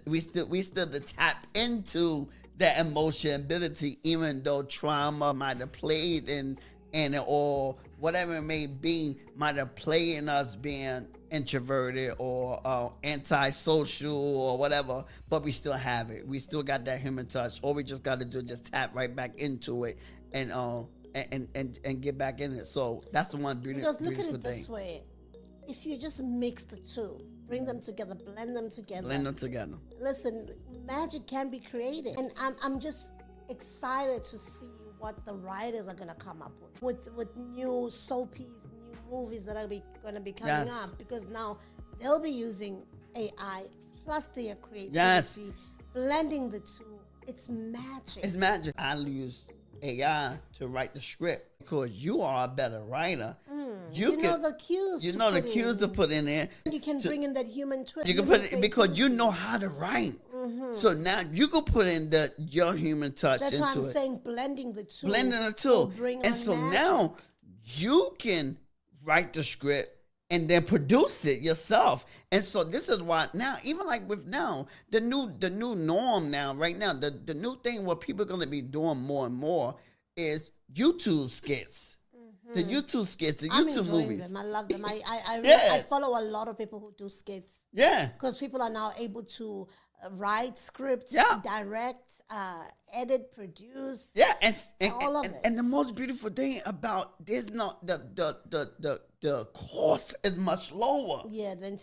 we still to tap into that emotion ability, even though trauma might have played in or whatever it may be, might have played in us being introverted or antisocial or whatever, but we still have it. We still got that human touch. All we just got to do is just tap right back into it and get back in it. So that's the one beautiful thing. Because look at it this way. If you just mix the two, bring them together, blend them together. Listen, magic can be created. And I'm just excited to see what the writers are going to come up with new soapies, new movies that are going to be coming up. Because now they'll be using AI plus their creativity, blending the two. It's magic. It's magic. I'll use AI to write the script because you are a better writer. You know the cues. You know the cues to put in there. You can bring in that human twist. You can put it because you know how to write. So now you can put in your human touch into it. That's why I'm saying blending the two. Blending the two. And so now you can write the script and then produce it yourself. And so this is why now, even like with now, the new norm now, right now, the new thing what people are going to be doing more and more is YouTube skits. The YouTube skits, the YouTube movies. Them. I love them. I follow a lot of people who do skits. Yeah. Because people are now able to write scripts, direct, edit, produce. Yeah, and all of it. And the most beautiful thing about this, not the cost is much lower. Yeah, than